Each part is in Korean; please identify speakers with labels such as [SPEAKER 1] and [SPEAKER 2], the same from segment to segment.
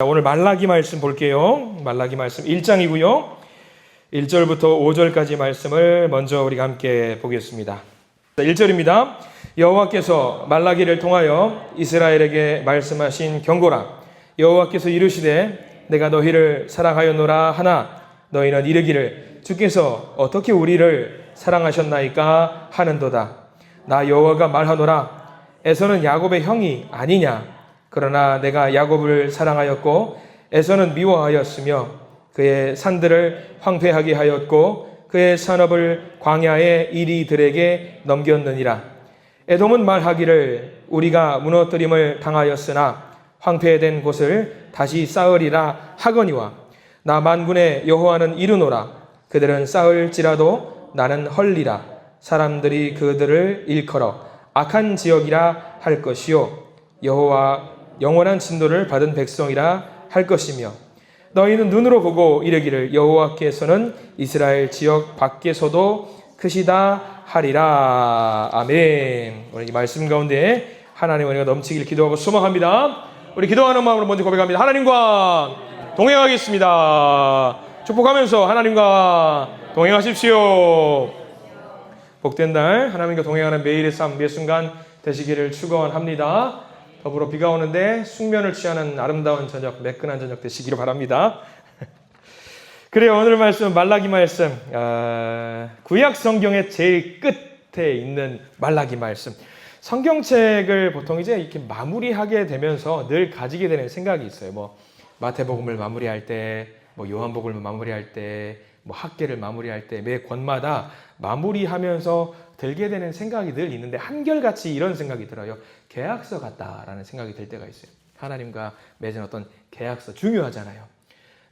[SPEAKER 1] 오늘 말라기 말씀 볼게요. 말라기 말씀 1장이고요. 1절부터 5절까지 말씀을 먼저 우리가 함께 보겠습니다. 1절입니다. 여호와께서 말라기를 통하여 이스라엘에게 말씀하신 경고라. 여호와께서 이르시되 내가 너희를 사랑하였노라 하나 너희는 이르기를 주께서 어떻게 우리를 사랑하셨나이까 하는도다. 나 여호와가 말하노라. 에서는 야곱의 형이 아니냐. 그러나 내가 야곱을 사랑하였고 에서는 미워하였으며 그의 산들을 황폐하게 하였고 그의 산업을 광야의 이리들에게 넘겼느니라. 에돔은 말하기를 우리가 무너뜨림을 당하였으나 황폐된 곳을 다시 쌓으리라 하거니와 나 만군의 여호와는 이르노라. 그들은 쌓을지라도 나는 헐리라. 사람들이 그들을 일컬어 악한 지역이라 할 것이요 여호와 영원한 진노를 받은 백성이라 할 것이며 너희는 눈으로 보고 이르기를 여호와께서는 이스라엘 지역 밖에서도 크시다 하리라. 아멘. 오늘 이 말씀 가운데 하나님의 은혜가 넘치길 기도하고 소망합니다. 우리 기도하는 마음으로 먼저 고백합니다. 하나님과 동행하겠습니다. 축복하면서 하나님과 동행하십시오. 복된 날 하나님과 동행하는 매일의 삶 매 순간 되시기를 축원합니다. 더불어 비가 오는데 숙면을 취하는 아름다운 저녁, 매끈한 저녁 되시기를 바랍니다. 그래요. 오늘 말씀 말라기 말씀, 구약 성경의 제일 끝에 있는 말라기 말씀. 성경책을 보통 이제 이렇게 마무리하게 되면서 늘 가지게 되는 생각이 있어요. 뭐 마태복음을 마무리할 때, 뭐 요한복음을 마무리할 때, 뭐 학계를 마무리할 때 매 권마다 마무리하면서 들게 되는 생각이 늘 있는데 한결같이 이런 생각이 들어요. 계약서 같다라는 생각이 들 때가 있어요. 하나님과 맺은 어떤 계약서 중요하잖아요.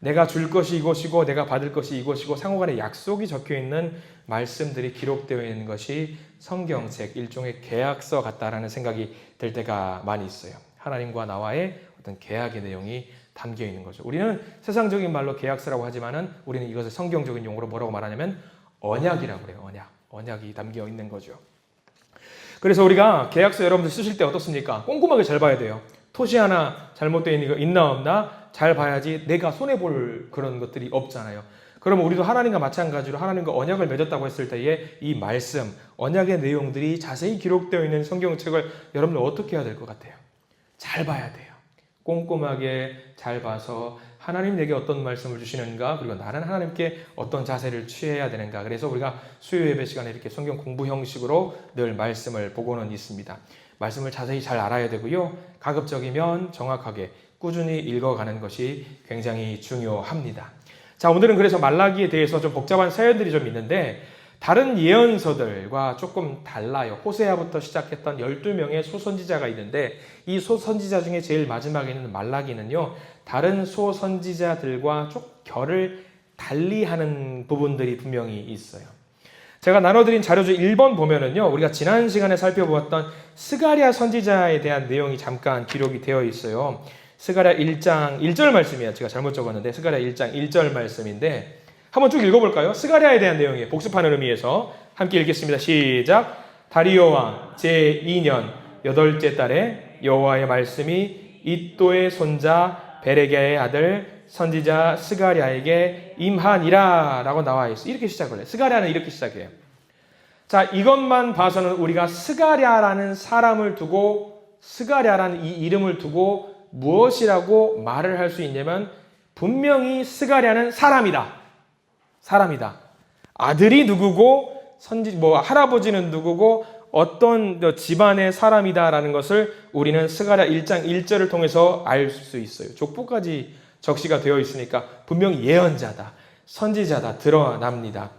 [SPEAKER 1] 내가 줄 것이 이것이고 내가 받을 것이 이것이고 상호간에 약속이 적혀있는 말씀들이 기록되어 있는 것이 성경책 일종의 계약서 같다라는 생각이 들 때가 많이 있어요. 하나님과 나와의 어떤 계약의 내용이 담겨 있는 거죠. 우리는 세상적인 말로 계약서라고 하지만은 우리는 이것을 성경적인 용어로 뭐라고 말하냐면 언약이라고 그래요. 언약이 담겨 있는 거죠. 그래서 우리가 계약서 여러분들 쓰실 때 어떻습니까? 꼼꼼하게 잘 봐야 돼요. 토시 하나 잘못되어 있는 거 있나 없나 잘 봐야지 내가 손해볼 그런 것들이 없잖아요. 그러면 우리도 하나님과 마찬가지로 하나님과 언약을 맺었다고 했을 때에 이 말씀, 언약의 내용들이 자세히 기록되어 있는 성경책을 여러분들 어떻게 해야 될 것 같아요? 잘 봐야 돼요. 꼼꼼하게 잘 봐서 하나님 내게 어떤 말씀을 주시는가, 그리고 나는 하나님께 어떤 자세를 취해야 되는가. 그래서 우리가 수요 예배 시간에 이렇게 성경 공부 형식으로 늘 말씀을 보고는 있습니다. 말씀을 자세히 잘 알아야 되고요. 가급적이면 정확하게 꾸준히 읽어가는 것이 굉장히 중요합니다. 자, 오늘은 그래서 말라기에 대해서 좀 복잡한 사연들이 좀 있는데 다른 예언서들과 조금 달라요. 호세아부터 시작했던 12명의 소선지자가 있는데 이 소선지자 중에 제일 마지막에 있는 말라기는요. 다른 소선지자들과 좀 결을 달리하는 부분들이 분명히 있어요. 제가 나눠드린 자료 중 1번 보면은요. 우리가 지난 시간에 살펴보았던 스가랴 선지자에 대한 내용이 잠깐 기록이 되어 있어요. 스가랴 1장 1절 말씀이에요. 제가 잘못 적었는데 스가랴 1장 1절 말씀인데 한번 쭉 읽어볼까요? 스가랴에 대한 내용이에요. 복습하는 의미에서 함께 읽겠습니다. 시작. 다리오 왕 제2년 8째 달에 여호와의 말씀이 이또의 손자 베레기야의 아들 선지자 스가랴에게 임하니라 라고 나와 있어요. 이렇게 시작을 해요. 스가랴는 이렇게 시작해요. 자, 이것만 봐서는 우리가 스가랴라는 사람을 두고 스가랴라는 이 이름을 두고 무엇이라고 말을 할 수 있냐면 분명히 스가랴는 사람이다. 아들이 누구고 할아버지는 누구고 어떤 집안의 사람이다라는 것을 우리는 스가랴 1장 1절을 통해서 알 수 있어요. 족보까지 적시가 되어 있으니까 분명히 예언자다, 선지자다 드러납니다.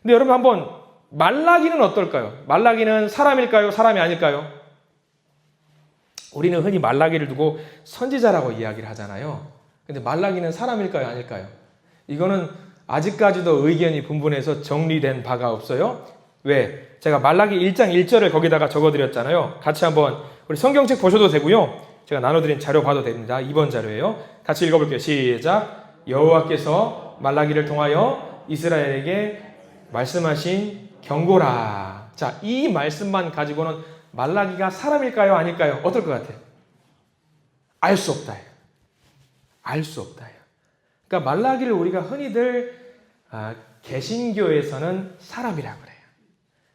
[SPEAKER 1] 근데 여러분 한번 말라기는 어떨까요? 말라기는 사람일까요? 사람이 아닐까요? 우리는 흔히 말라기를 두고 선지자라고 이야기를 하잖아요. 근데 말라기는 사람일까요? 아닐까요? 이거는 아직까지도 의견이 분분해서 정리된 바가 없어요. 왜? 제가 말라기 1장 1절을 거기다가 적어드렸잖아요. 같이 한번 우리 성경책 보셔도 되고요. 제가 나눠드린 자료 봐도 됩니다. 2번 자료예요. 같이 읽어볼게요. 시작. 여호와께서 말라기를 통하여 이스라엘에게 말씀하신 경고라. 자, 이 말씀만 가지고는 말라기가 사람일까요? 아닐까요? 어떨 것 같아요? 알 수 없다. 알 수 없다. 그러니까 말라기를 우리가 흔히들 개신교에서는 사람이라고 그래요.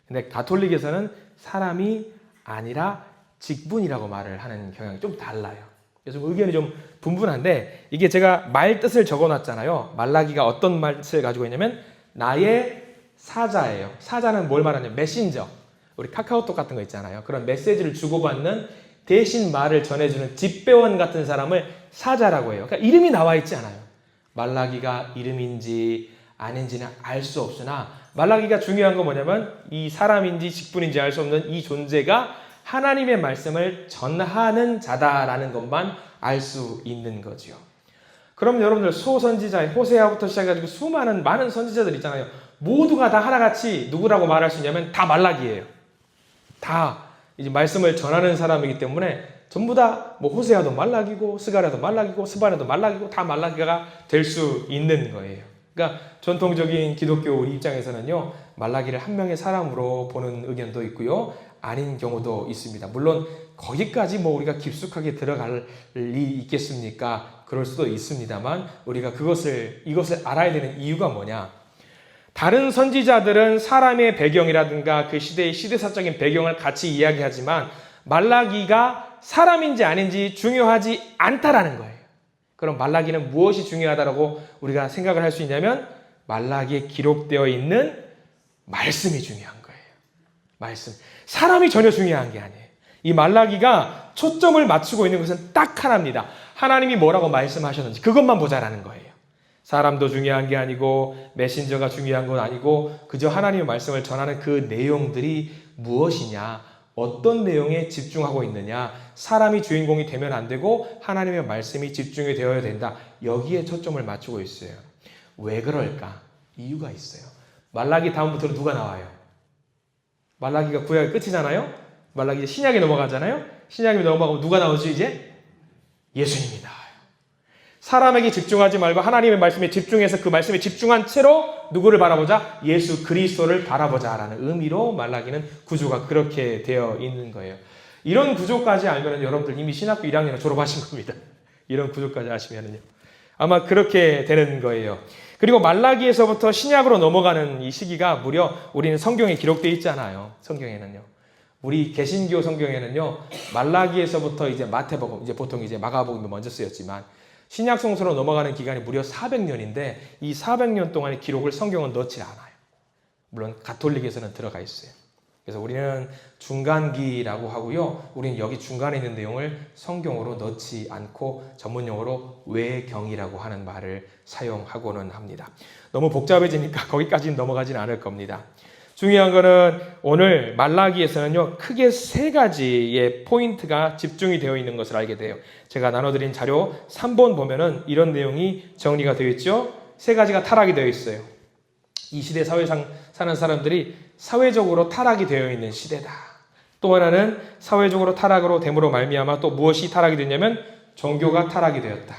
[SPEAKER 1] 근데 가톨릭에서는 사람이 아니라 직분이라고 말을 하는 경향이 좀 달라요. 그래서 의견이 좀 분분한데, 이게 제가 말 뜻을 적어놨잖아요. 말라기가 어떤 말뜻을 가지고 있냐면 나의 사자예요. 사자는 뭘 말하냐면 메신저. 우리 카카오톡 같은 거 있잖아요. 그런 메시지를 주고받는, 대신 말을 전해주는 집배원 같은 사람을 사자라고 해요. 그러니까 이름이 나와 있지 않아요. 말라기가 이름인지 아닌지는 알 수 없으나, 말라기가 중요한 건 뭐냐면 이 사람인지 직분인지 알 수 없는 이 존재가 하나님의 말씀을 전하는 자다라는 것만 알 수 있는 거지요. 그럼 여러분들 소선지자 호세아부터 시작해가지고 많은 선지자들 있잖아요. 모두가 다 하나같이 누구라고 말할 수 있냐면 다 말라기예요. 다 이제 말씀을 전하는 사람이기 때문에 전부 다 뭐 호세아도 말라기고 스가랴도 말라기고 스바냐도 말라기고 다 말라기가 될 수 있는 거예요. 그러니까 전통적인 기독교 우리 입장에서는요, 말라기를 한 명의 사람으로 보는 의견도 있고요, 아닌 경우도 있습니다. 물론 거기까지 뭐 우리가 깊숙하게 들어갈 일이 있겠습니까? 그럴 수도 있습니다만, 우리가 이것을 알아야 되는 이유가 뭐냐? 다른 선지자들은 사람의 배경이라든가 그 시대의 시대사적인 배경을 같이 이야기하지만 말라기가 사람인지 아닌지 중요하지 않다라는 거예요. 그럼 말라기는 무엇이 중요하다고 우리가 생각을 할 수 있냐면 말라기에 기록되어 있는 말씀이 중요한 거예요. 말씀. 사람이 전혀 중요한 게 아니에요. 이 말라기가 초점을 맞추고 있는 것은 딱 하나입니다. 하나님이 뭐라고 말씀하셨는지 그것만 보자라는 거예요. 사람도 중요한 게 아니고 메신저가 중요한 건 아니고 그저 하나님의 말씀을 전하는 그 내용들이 무엇이냐, 어떤 내용에 집중하고 있느냐, 사람이 주인공이 되면 안 되고 하나님의 말씀이 집중이 되어야 된다. 여기에 초점을 맞추고 있어요. 왜 그럴까? 이유가 있어요. 말라기 다음부터 누가 나와요? 말라기가 구약의 끝이잖아요. 말라기 이제 신약에 넘어가잖아요. 신약에 넘어가고 누가 나오죠 이제? 예수님이 나와요. 사람에게 집중하지 말고 하나님의 말씀에 집중해서 그 말씀에 집중한 채로 누구를 바라보자? 예수 그리스도를 바라보자라는 의미로 말라기는 구조가 그렇게 되어 있는 거예요. 이런 구조까지 알면 여러분들 이미 신학교 1학년을 졸업하신 겁니다. 이런 구조까지 아시면은요. 아마 그렇게 되는 거예요. 그리고 말라기에서부터 신약으로 넘어가는 이 시기가 무려 우리는 성경에 기록되어 있잖아요. 성경에는요. 우리 개신교 성경에는요. 말라기에서부터 이제 마태복음, 이제 보통 이제 마가복음이 먼저 쓰였지만 신약 성서로 넘어가는 기간이 무려 400년인데 이 400년 동안의 기록을 성경은 넣지 않아요. 물론 가톨릭에서는 들어가 있어요. 그래서 우리는 중간기라고 하고요. 우리는 여기 중간에 있는 내용을 성경으로 넣지 않고 전문용어로 외경이라고 하는 말을 사용하고는 합니다. 너무 복잡해지니까 거기까지는 넘어가지는 않을 겁니다. 중요한 거는 오늘 말라기에서는요, 크게 세 가지의 포인트가 집중이 되어 있는 것을 알게 돼요. 제가 나눠드린 자료 3번 보면은 이런 내용이 정리가 되어 있죠. 세 가지가 타락이 되어 있어요. 이 시대 사회상 사는 사람들이 사회적으로 타락이 되어 있는 시대다. 또 하나는 사회적으로 타락으로 됨으로 말미암아 또 무엇이 타락이 됐냐면 종교가 타락이 되었다.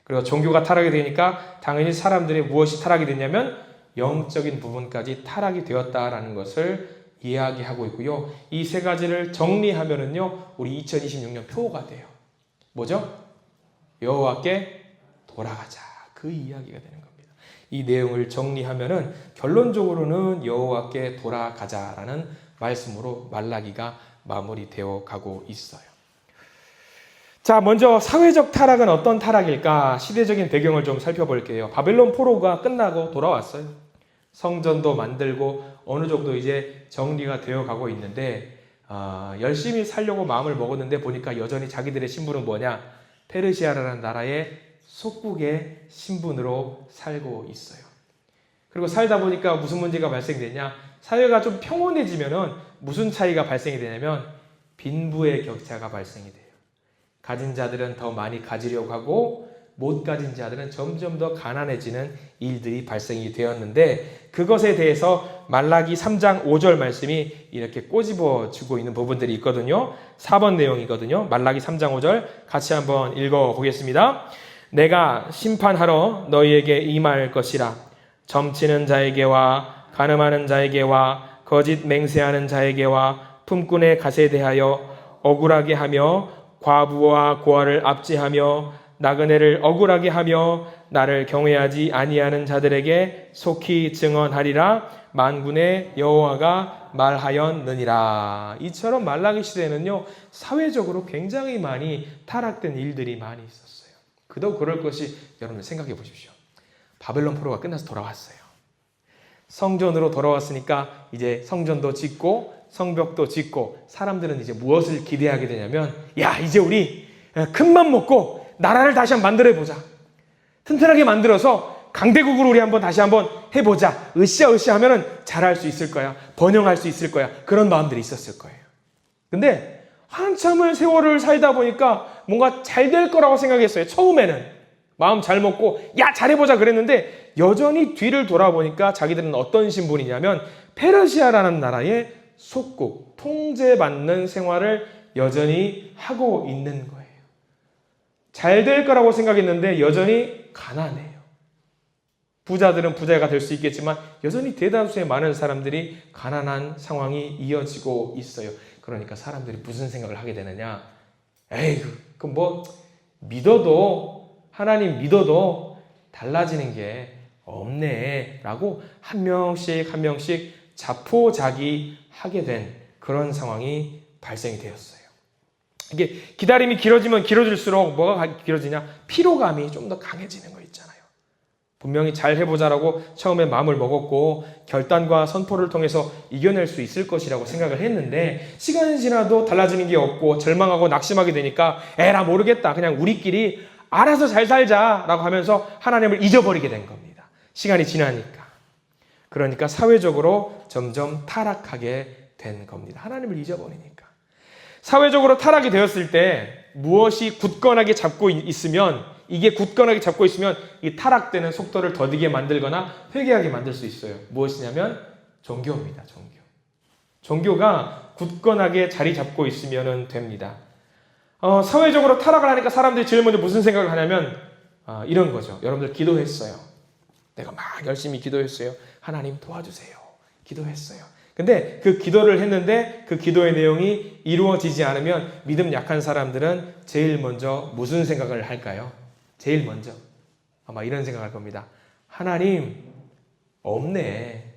[SPEAKER 1] 그리고 종교가 타락이 되니까 당연히 사람들이 무엇이 타락이 됐냐면 영적인 부분까지 타락이 되었다라는 것을 이야기하고 있고요. 이 세 가지를 정리하면은요, 우리 2026년 표가 돼요. 뭐죠? 여호와께 돌아가자. 그 이야기가 되는 겁니다. 이 내용을 정리하면은 결론적으로는 여호와께 돌아가자라는 말씀으로 말라기가 마무리되어 가고 있어요. 자, 먼저 사회적 타락은 어떤 타락일까? 시대적인 배경을 좀 살펴볼게요. 바벨론 포로가 끝나고 돌아왔어요. 성전도 만들고 어느 정도 이제 정리가 되어 가고 있는데 열심히 살려고 마음을 먹었는데 보니까 여전히 자기들의 신분은 뭐냐? 페르시아라는 나라의 속국의 신분으로 살고 있어요. 그리고 살다 보니까 무슨 문제가 발생되냐? 사회가 좀 평온해지면은 무슨 차이가 발생이 되냐면 빈부의 격차가 발생이 돼요. 가진 자들은 더 많이 가지려고 하고 못 가진 자들은 점점 더 가난해지는 일들이 발생이 되었는데 그것에 대해서 말라기 3장 5절 말씀이 이렇게 꼬집어주고 있는 부분들이 있거든요. 4번 내용이거든요. 말라기 3장 5절 같이 한번 읽어보겠습니다. 내가 심판하러 너희에게 임할 것이라. 점치는 자에게와 간음하는 자에게와 거짓 맹세하는 자에게와 품꾼의 갓에 대하여 억울하게 하며 과부와 고아를 압제하며 나그네를 억울하게 하며 나를 경외하지 아니하는 자들에게 속히 증언하리라. 만군의 여호와가 말하였느니라. 이처럼 말라기 시대에는요, 사회적으로 굉장히 많이 타락된 일들이 많이 있었어요. 그도 그럴 것이 여러분 생각해 보십시오. 바벨론 포로가 끝나서 돌아왔어요. 성전으로 돌아왔으니까 이제 성전도 짓고 성벽도 짓고 사람들은 이제 무엇을 기대하게 되냐면, 야, 이제 우리 큰맘 먹고 나라를 다시 한번 만들어보자. 튼튼하게 만들어서 강대국으로 우리 다시 한번 해보자. 으쌰으쌰 하면은 잘할 수 있을 거야. 번영할 수 있을 거야. 그런 마음들이 있었을 거예요. 근데 한참을 세월을 살다 보니까 뭔가 잘 될 거라고 생각했어요. 처음에는. 마음 잘 먹고 야, 잘해보자 그랬는데 여전히 뒤를 돌아보니까 자기들은 어떤 신분이냐면 페르시아라는 나라의 속국, 통제받는 생활을 여전히 하고 있는 거예요. 잘 될 거라고 생각했는데 여전히 가난해요. 부자들은 부자가 될 수 있겠지만 여전히 대다수의 많은 사람들이 가난한 상황이 이어지고 있어요. 그러니까 사람들이 무슨 생각을 하게 되느냐? 에이, 그럼 뭐 하나님 믿어도 달라지는 게 없네 라고 한 명씩 한 명씩 자포자기하게 된 그런 상황이 발생이 되었어요. 이게 기다림이 길어지면 길어질수록 뭐가 길어지냐? 피로감이 좀 더 강해지는 거 있잖아요. 분명히 잘 해보자라고 처음에 마음을 먹었고 결단과 선포를 통해서 이겨낼 수 있을 것이라고 생각을 했는데 시간이 지나도 달라지는 게 없고 절망하고 낙심하게 되니까 에라 모르겠다. 그냥 우리끼리 알아서 잘 살자라고 하면서 하나님을 잊어버리게 된 겁니다. 시간이 지나니까. 그러니까 사회적으로 점점 타락하게 된 겁니다. 하나님을 잊어버리니까. 사회적으로 타락이 되었을 때 무엇이 굳건하게 잡고 있으면 이 타락되는 속도를 더디게 만들거나 회개하게 만들 수 있어요. 무엇이냐면 종교입니다. 종교가 굳건하게 자리 잡고 있으면 됩니다. 사회적으로 타락을 하니까 사람들이 제일 먼저 무슨 생각을 하냐면 이런 거죠. 여러분들 기도했어요. 내가 막 열심히 기도했어요. 하나님 도와주세요. 기도했어요. 근데 그 기도를 했는데 그 기도의 내용이 이루어지지 않으면 믿음 약한 사람들은 제일 먼저 무슨 생각을 할까요? 제일 먼저 아마 이런 생각할 겁니다. 하나님 없네.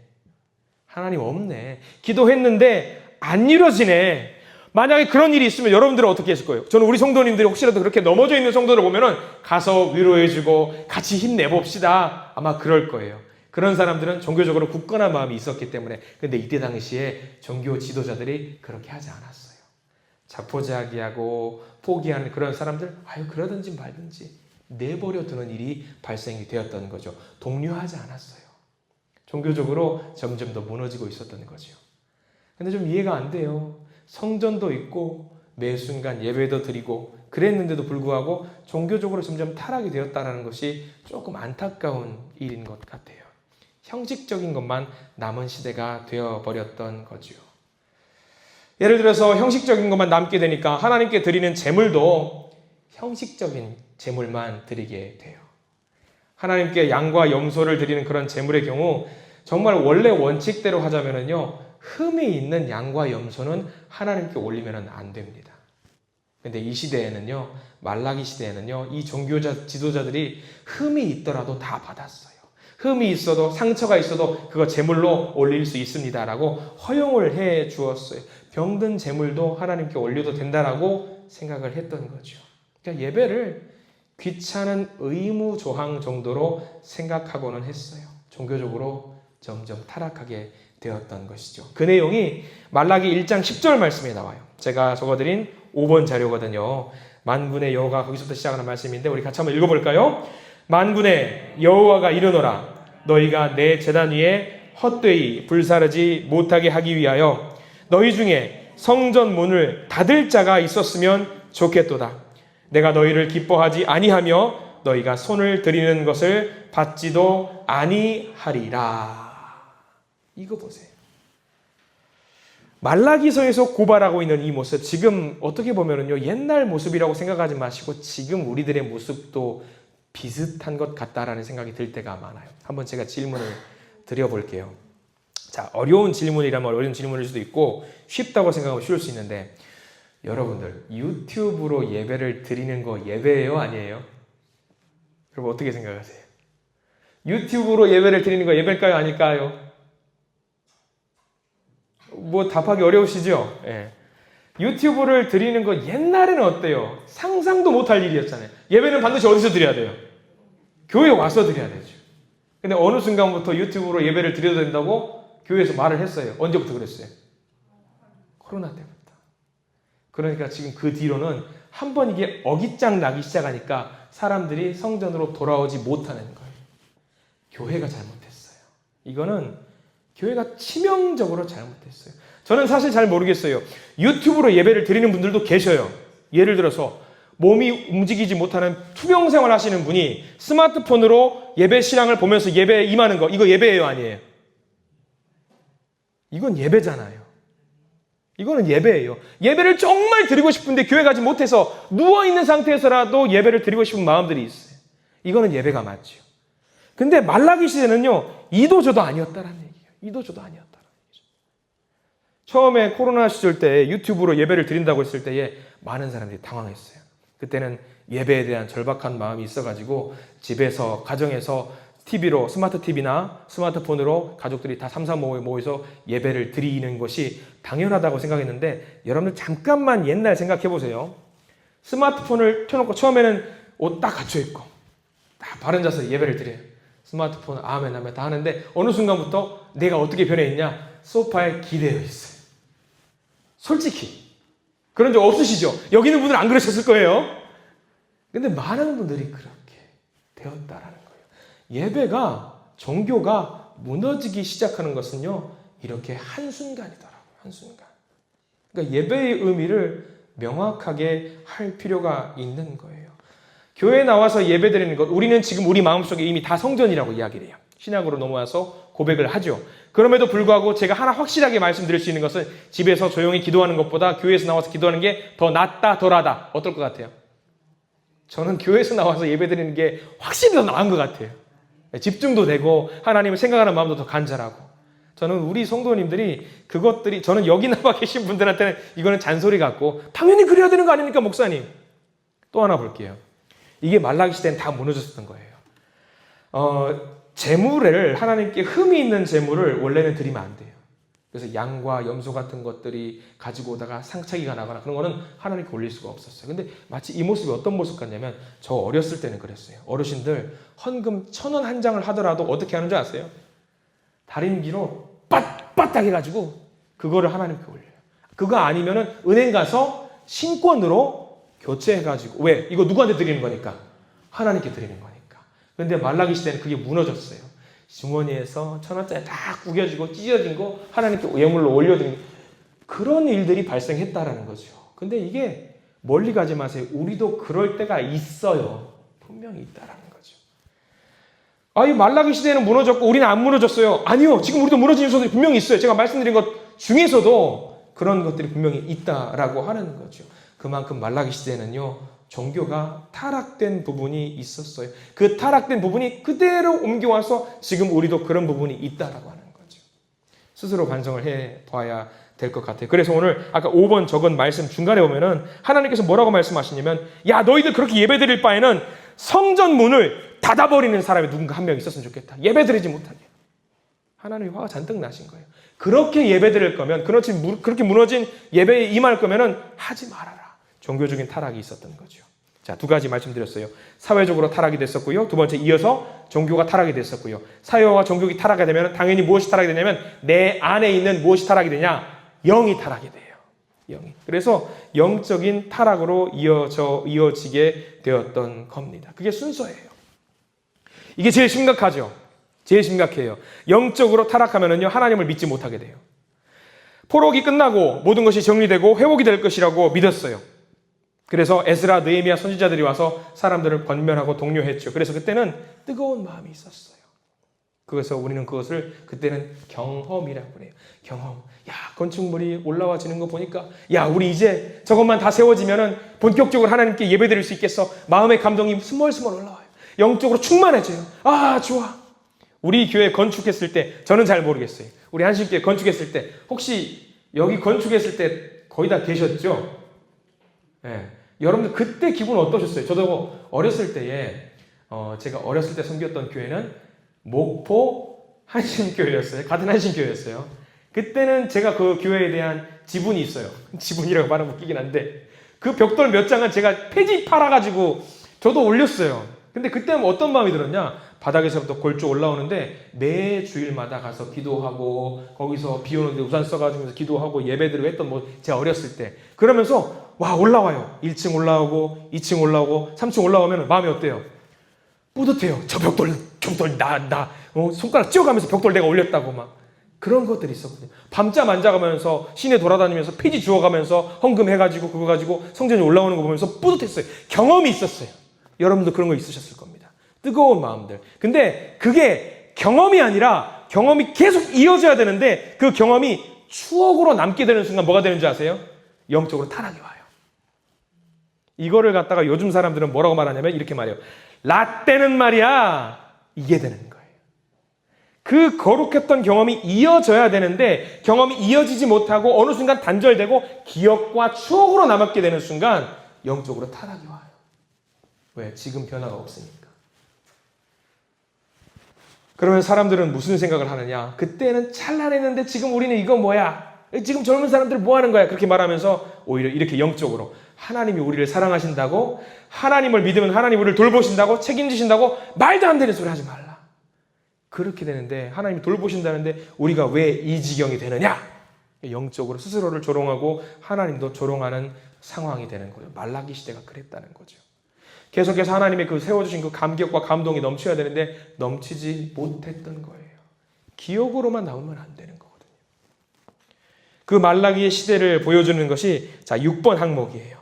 [SPEAKER 1] 기도했는데 안 이루어지네. 만약에 그런 일이 있으면 여러분들은 어떻게 했을 거예요? 저는 우리 성도님들이 혹시라도 그렇게 넘어져 있는 성도를 보면은 가서 위로해주고 같이 힘내봅시다. 아마 그럴 거예요. 그런 사람들은 종교적으로 굳건한 마음이 있었기 때문에. 근데 이때 당시에 종교 지도자들이 그렇게 하지 않았어요. 자포자기하고 포기하는 그런 사람들, 그러든지 말든지 내버려 두는 일이 발생이 되었던 거죠. 독려하지 않았어요. 종교적으로 점점 더 무너지고 있었던 거죠. 근데 좀 이해가 안 돼요. 성전도 있고 매 순간 예배도 드리고 그랬는데도 불구하고 종교적으로 점점 타락이 되었다는 것이 조금 안타까운 일인 것 같아요. 형식적인 것만 남은 시대가 되어버렸던 거죠. 예를 들어서 형식적인 것만 남게 되니까 하나님께 드리는 제물도 형식적인 제물만 드리게 돼요. 하나님께 양과 염소를 드리는 그런 제물의 경우 정말 원래 원칙대로 하자면은요, 흠이 있는 양과 염소는 하나님께 올리면 안 됩니다. 근데 이 시대에는요, 말라기 시대에는요, 이 종교자 지도자들이 흠이 있더라도 다 받았어요. 흠이 있어도 상처가 있어도 그거 제물로 올릴 수 있습니다라고 허용을 해 주었어요. 병든 제물도 하나님께 올려도 된다라고 생각을 했던 거죠. 그러니까 예배를 귀찮은 의무 조항 정도로 생각하고는 했어요. 종교적으로 점점 타락하게 되었던 것이죠. 그 내용이 말라기 1장 10절 말씀에 나와요. 제가 적어드린 5번 자료거든요. 만군의 여호와가 거기서부터 시작하는 말씀인데 우리 같이 한번 읽어볼까요? 만군의 여호와가 이르노라. 너희가 내 제단 위에 헛되이 불사르지 못하게 하기 위하여 너희 중에 성전 문을 닫을 자가 있었으면 좋겠도다. 내가 너희를 기뻐하지 아니하며 너희가 손을 들이는 것을 받지도 아니하리라. 이거 보세요. 말라기서에서 고발하고 있는 이 모습, 지금 어떻게 보면은요, 옛날 모습이라고 생각하지 마시고 지금 우리들의 모습도 비슷한 것 같다라는 생각이 들 때가 많아요. 한번 제가 질문을 드려볼게요. 자, 어려운 질문이라면 어려운 질문일 수도 있고 쉽다고 생각하면 쉬울 수 있는데 여러분들 유튜브로 예배를 드리는 거 예배예요? 아니에요? 여러분 어떻게 생각하세요? 유튜브로 예배를 드리는 거 예배일까요? 아닐까요? 뭐 답하기 어려우시죠? 예. 유튜브를 드리는 거 옛날에는 어때요? 상상도 못할 일이었잖아요. 예배는 반드시 어디서 드려야 돼요? 교회에 와서 드려야 되죠. 근데 어느 순간부터 유튜브로 예배를 드려도 된다고 교회에서 말을 했어요. 언제부터 그랬어요? 코로나 때부터. 그러니까 지금 그 뒤로는 한번 이게 어깃장 나기 시작하니까 사람들이 성전으로 돌아오지 못하는 거예요. 교회가 잘못했어요. 이거는 교회가 치명적으로 잘못했어요. 저는 사실 잘 모르겠어요. 유튜브로 예배를 드리는 분들도 계셔요. 예를 들어서 몸이 움직이지 못하는 투병 생활 하시는 분이 스마트폰으로 예배 신앙을 보면서 예배에 임하는 거, 이거 예배예요, 아니에요? 이건 예배잖아요. 이거는 예배예요. 예배를 정말 드리고 싶은데 교회 가지 못해서 누워있는 상태에서라도 예배를 드리고 싶은 마음들이 있어요. 이거는 예배가 맞죠. 근데 말라기 시대는요, 이도저도 아니었다라는 얘기예요. 이도저도 아니었다라는 얘기죠. 처음에 코로나 시절 때 유튜브로 예배를 드린다고 했을 때에 많은 사람들이 당황했어요. 그때는 예배에 대한 절박한 마음이 있어가지고 집에서, 가정에서 TV로, 스마트 TV나 스마트폰으로 가족들이 다 삼삼오오에 모여서 예배를 드리는 것이 당연하다고 생각했는데 여러분들 잠깐만 옛날 생각해 보세요. 스마트폰을 켜놓고 처음에는 옷 딱 갖춰 입고 딱 바른 자세로 예배를 드려요. 스마트폰 아멘 아멘 다 하는데 어느 순간부터 내가 어떻게 변해있냐? 소파에 기대어 있어요. 솔직히 그런 적 없으시죠? 여기 있는 분들은 안 그러셨을 거예요. 근데 많은 분들이 그렇게 되었다라는 거예요. 예배가, 종교가 무너지기 시작하는 것은요, 이렇게 한순간이더라고요. 한순간. 그러니까 예배의 의미를 명확하게 할 필요가 있는 거예요. 교회에 나와서 예배 드리는 것, 우리는 지금 우리 마음속에 이미 다 성전이라고 이야기를 해요. 신학으로 넘어와서 고백을 하죠. 그럼에도 불구하고 제가 하나 확실하게 말씀드릴 수 있는 것은 집에서 조용히 기도하는 것보다 교회에서 나와서 기도하는 게 더 낫다, 덜하다. 어떨 것 같아요? 저는 교회에서 나와서 예배 드리는 게 확실히 더 나은 것 같아요. 집중도 되고 하나님을 생각하는 마음도 더 간절하고. 저는 우리 성도님들이 그것들이, 저는 여기 나와 계신 분들한테는 이거는 잔소리 같고 당연히 그래야 되는 거 아닙니까 목사님? 또 하나 볼게요. 이게 말라기 시대는 다 무너졌었던 거예요. 재물을, 하나님께 흠이 있는 재물을 원래는 드리면 안 돼요. 그래서 양과 염소 같은 것들이 가지고 오다가 상처기가 나거나 그런 거는 하나님께 올릴 수가 없었어요. 근데 마치 이 모습이 어떤 모습 같냐면 저 어렸을 때는 그랬어요. 어르신들 헌금 1,000원 한 장을 하더라도 어떻게 하는 줄 아세요? 다림기로 빳빳하게 해가지고 그거를 하나님께 올려요. 그거 아니면은 은행 가서 신권으로 교체해가지고, 왜? 이거 누구한테 드리는 거니까? 하나님께 드리는 거니까. 근데 말라기 시대는 그게 무너졌어요. 주머니에서 1,000원짜리 딱 구겨지고 찢어진 거 하나님께 예물로 올려드리는 그런 일들이 발생했다라는 거죠. 근데 이게 멀리 가지 마세요. 우리도 그럴 때가 있어요. 분명히 있다라는 거죠. 이 말라기 시대는 무너졌고 우리는 안 무너졌어요. 아니요. 지금 우리도 무너진 요소들이 분명히 있어요. 제가 말씀드린 것 중에서도 그런 것들이 분명히 있다라고 하는 거죠. 그만큼 말라기 시대는요, 종교가 타락된 부분이 있었어요. 그 타락된 부분이 그대로 옮겨와서 지금 우리도 그런 부분이 있다라고 하는 거죠. 스스로 반성을 해봐야 될 것 같아요. 그래서 오늘 아까 5번 적은 말씀 중간에 보면은 하나님께서 뭐라고 말씀하시냐면, 야 너희들 그렇게 예배드릴 바에는 성전 문을 닫아버리는 사람이 누군가 한 명 있었으면 좋겠다. 예배드리지 못하게. 하나님이 화가 잔뜩 나신 거예요. 그렇게 예배드릴 거면, 그렇게 무너진 예배에 임할 거면은 하지 말아라. 종교적인 타락이 있었던 거죠. 자, 두 가지 말씀드렸어요. 사회적으로 타락이 됐었고요. 두 번째, 이어서 종교가 타락이 됐었고요. 사회와 종교가 타락이 되면 당연히 무엇이 타락이 되냐면 내 안에 있는 무엇이 타락이 되냐? 영이 타락이 돼요. 영이. 그래서 영적인 타락으로 이어지게 되었던 겁니다. 그게 순서예요. 이게 제일 심각하죠. 제일 심각해요. 영적으로 타락하면은요, 하나님을 믿지 못하게 돼요. 포로기 끝나고 모든 것이 정리되고 회복이 될 것이라고 믿었어요. 그래서 에스라, 느헤미야 선지자들이 와서 사람들을 권면하고 독려했죠. 그래서 그때는 뜨거운 마음이 있었어요. 그래서 우리는 그것을 그때는 경험이라고 그래요. 경험. 야, 건축물이 올라와지는 거 보니까, 야, 우리 이제 저것만 다 세워지면은 본격적으로 하나님께 예배드릴 수 있겠어. 마음의 감동이 스멀스멀 올라와요. 영적으로 충만해져요. 아, 좋아. 우리 교회 건축했을 때, 저는 잘 모르겠어요. 우리 한신교회 건축했을 때, 혹시 여기 건축했을 때 거의 다 계셨죠? 네. 여러분들 그때 기분 어떠셨어요? 저도 어렸을 때에 제가 어렸을 때 섬겼던 교회는 목포 한신교회였어요. 같은 한신교회였어요. 그때는 제가 그 교회에 대한 지분이 있어요. 지분이라고 말하면 웃기긴 한데 그 벽돌 몇 장은 제가 폐지 팔아가지고 저도 올렸어요. 근데 그때는 어떤 마음이 들었냐? 바닥에서부터 골조 올라오는데 매 주일마다 가서 기도하고 거기서 비 오는데 우산 써가지고 기도하고 예배드리고 했던 제가 어렸을 때 그러면서 와 올라와요. 1층 올라오고 2층 올라오고 3층 올라오면 마음이 어때요? 뿌듯해요. 저 벽돌 손가락 찧어가면서 벽돌 내가 올렸다고 막 그런 것들이 있었거든요. 밤잠 안 자가면서 시내 돌아다니면서 폐지 주워가면서 헌금해가지고 그거 가지고 성전에 올라오는 거 보면서 뿌듯했어요. 경험이 있었어요. 여러분도 그런 거 있으셨을 겁니다. 뜨거운 마음들. 근데 그게 경험이 아니라 경험이 계속 이어져야 되는데 그 경험이 추억으로 남게 되는 순간 뭐가 되는 줄 아세요? 영적으로 타락이 와요. 이거를 갖다가 요즘 사람들은 뭐라고 말하냐면 이렇게 말해요. 라떼는 말이야 이게 되는 거예요. 그 거룩했던 경험이 이어져야 되는데 경험이 이어지지 못하고 어느 순간 단절되고 기억과 추억으로 남게 되는 순간 영적으로 타락이 와요. 왜? 지금 변화가 없으니까. 그러면 사람들은 무슨 생각을 하느냐? 그때는 찬란했는데 지금 우리는 이거 뭐야? 지금 젊은 사람들 뭐 하는 거야? 그렇게 말하면서 오히려 이렇게 영적으로 하나님이 우리를 사랑하신다고 하나님을 믿으면 하나님이 우리를 돌보신다고 책임지신다고 말도 안 되는 소리 하지 말라. 그렇게 되는데 하나님이 돌보신다는데 우리가 왜 이 지경이 되느냐? 영적으로 스스로를 조롱하고 하나님도 조롱하는 상황이 되는 거예요. 말라기 시대가 그랬다는 거죠. 계속해서 하나님의 그 세워주신 그 감격과 감동이 넘쳐야 되는데 넘치지 못했던 거예요. 기억으로만 남으면 안 되는 거거든요. 그 말라기의 시대를 보여주는 것이 6번 항목이에요.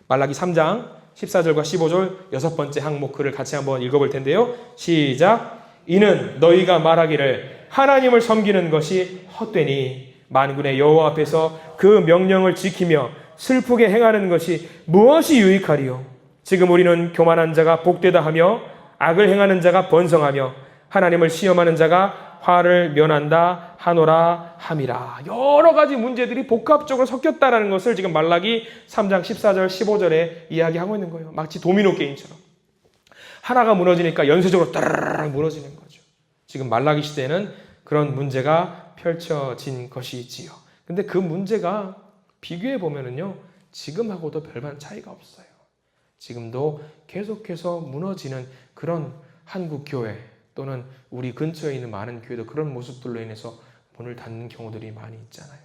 [SPEAKER 1] 말라기 3장 14절과 15절 6번째 항목 글을 같이 한번 읽어볼 텐데요. 시작. 이는 너희가 말하기를 하나님을 섬기는 것이 헛되니 만군의 여호와 앞에서 그 명령을 지키며 슬프게 행하는 것이 무엇이 유익하리요? 지금 우리는 교만한 자가 복되다 하며 악을 행하는 자가 번성하며 하나님을 시험하는 자가 화를 면한다 하노라 함이라. 여러 가지 문제들이 복합적으로 섞였다라는 것을 지금 말라기 3장 14절 15절에 이야기하고 있는 거예요. 마치 도미노 게임처럼. 하나가 무너지니까 연쇄적으로 따라락 무너지는 거죠. 지금 말라기 시대에는 그런 문제가 펼쳐진 것이지요. 근데 그 문제가 비교해 보면은요, 지금하고도 별반 차이가 없어요. 지금도 계속해서 무너지는 그런 한국 교회 또는 우리 근처에 있는 많은 교회도 그런 모습들로 인해서 문을 닫는 경우들이 많이 있잖아요.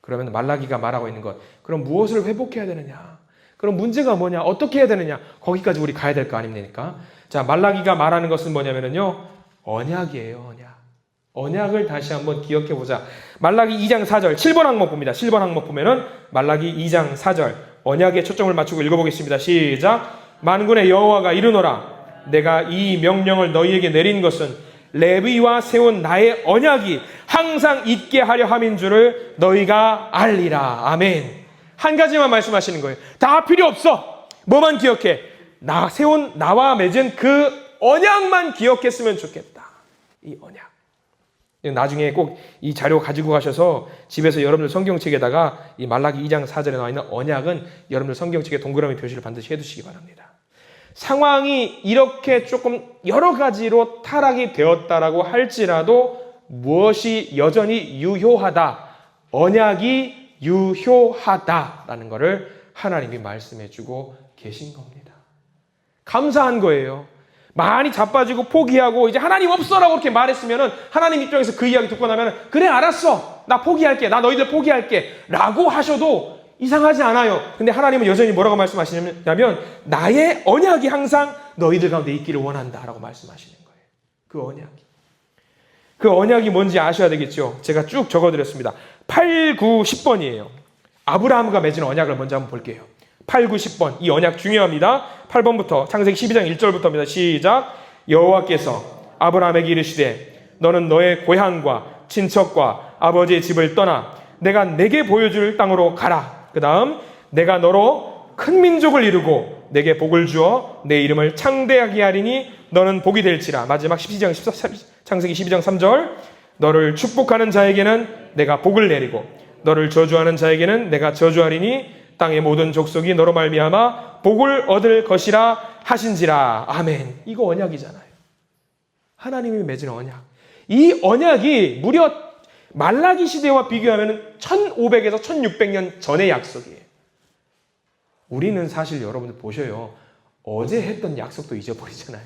[SPEAKER 1] 그러면 말라기가 말하고 있는 것, 그럼 무엇을 회복해야 되느냐? 그럼 문제가 뭐냐? 어떻게 해야 되느냐? 거기까지 우리 가야 될 거 아닙니까? 자, 말라기가 말하는 것은 뭐냐면요, 언약이에요, 언약. 언약을 다시 한번 기억해 보자. 말라기 2장 4절, 7번 항목 봅니다. 7번 항목 보면은 말라기 2장 4절, 언약에 초점을 맞추고 읽어보겠습니다. 시작. 만군의 여호와가 이르노라. 내가 이 명령을 너희에게 내린 것은 레위와 세운 나의 언약이 항상 있게 하려 함인 줄을 너희가 알리라. 아멘. 한 가지만 말씀하시는 거예요. 다 필요 없어. 뭐만 기억해. 나와 맺은 그 언약만 기억했으면 좋겠다. 이 언약. 나중에 꼭 이 자료 가지고 가셔서 집에서 여러분들 성경책에다가 이 말라기 2장 4절에 나와 있는 언약은 여러분들 성경책에 동그라미 표시를 반드시 해두시기 바랍니다. 상황이 이렇게 조금 여러 가지로 타락이 되었다라고 할지라도 무엇이 여전히 유효하다, 언약이 유효하다라는 것을 하나님이 말씀해주고 계신 겁니다. 감사한 거예요. 많이 자빠지고 포기하고 이제 하나님 없어라고 그렇게 말했으면은 하나님 입장에서 그 이야기 듣고 나면 그래 알았어, 나 포기할게, 나 너희들 포기할게 라고 하셔도 이상하지 않아요. 근데 하나님은 여전히 뭐라고 말씀하시냐면 나의 언약이 항상 너희들 가운데 있기를 원한다 라고 말씀하시는 거예요. 그 언약이. 그 언약이 뭔지 아셔야 되겠죠. 제가 쭉 적어드렸습니다. 8, 9, 10번이에요. 아브라함과 맺은 언약을 먼저 한번 볼게요. 8, 9, 10번. 이 언약 중요합니다. 8번부터 창세기 12장 1절부터입니다. 시작. 여호와께서 아브라함에게 이르시되 너는 너의 고향과 친척과 아버지의 집을 떠나 내가 내게 보여줄 땅으로 가라. 그 다음 내가 너로 큰 민족을 이루고 내게 복을 주어 내 이름을 창대하게 하리니 너는 복이 될지라. 마지막 창세기 12장 3절. 너를 축복하는 자에게는 내가 복을 내리고 너를 저주하는 자에게는 내가 저주하리니 땅의 모든 족속이 너로 말미암아 복을 얻을 것이라 하신지라. 아멘. 이거 언약이잖아요. 하나님이 맺은 언약. 이 언약이 무려 말라기 시대와 비교하면 1500에서 1600년 전의 약속이에요. 우리는 사실 여러분들 보셔요. 어제 했던 약속도 잊어버리잖아요.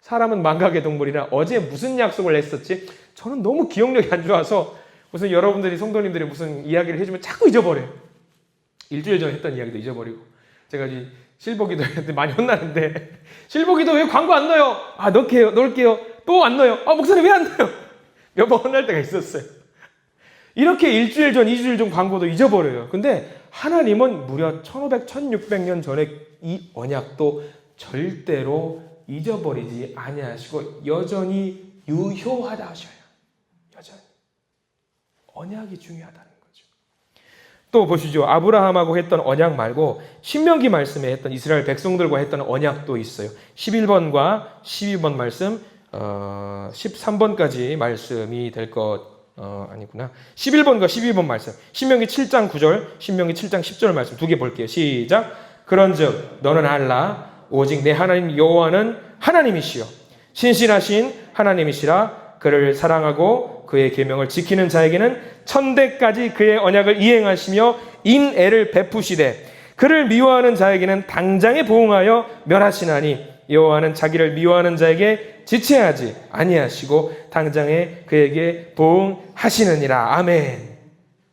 [SPEAKER 1] 사람은 망각의 동물이라 어제 무슨 약속을 했었지? 저는 너무 기억력이 안 좋아서 무슨 여러분들이 성도님들이 무슨 이야기를 해주면 자꾸 잊어버려요. 일주일 전에 했던 이야기도 잊어버리고. 제가 이제 실버기도 했는데 많이 혼나는데 실버기도 왜 광고 안 넣어요? 아 넣을게요. 또 안 넣어요. 아 목사님 왜 안 넣어요? 몇 번 혼날 때가 있었어요. 이렇게 일주일 전, 2주일 전 광고도 잊어버려요. 근데 하나님은 무려 1500, 1600년 전에 이 언약도 절대로 잊어버리지 아니하시고 여전히 유효하다 하셔요. 여전히. 언약이 중요하다는 거죠. 또 보시죠. 아브라함하고 했던 언약 말고 신명기 말씀에 했던 이스라엘 백성들과 했던 언약도 있어요. 11번과 12번 말씀, 13번까지 말씀이 될 아니구나. 11번과 12번 말씀. 신명기 7장 9절, 신명기 7장 10절 말씀 두 개 볼게요. 시작. 그런즉 너는 알라. 오직 내 하나님 여호와는 하나님이시요 신실하신 하나님이시라. 그를 사랑하고 그의 계명을 지키는 자에게는 천대까지 그의 언약을 이행하시며 인애를 베푸시되 그를 미워하는 자에게는 당장에 보응하여 멸하시나니 여호와는 자기를 미워하는 자에게 지체하지 아니하시고 당장에 그에게 보응하시느니라. 아멘.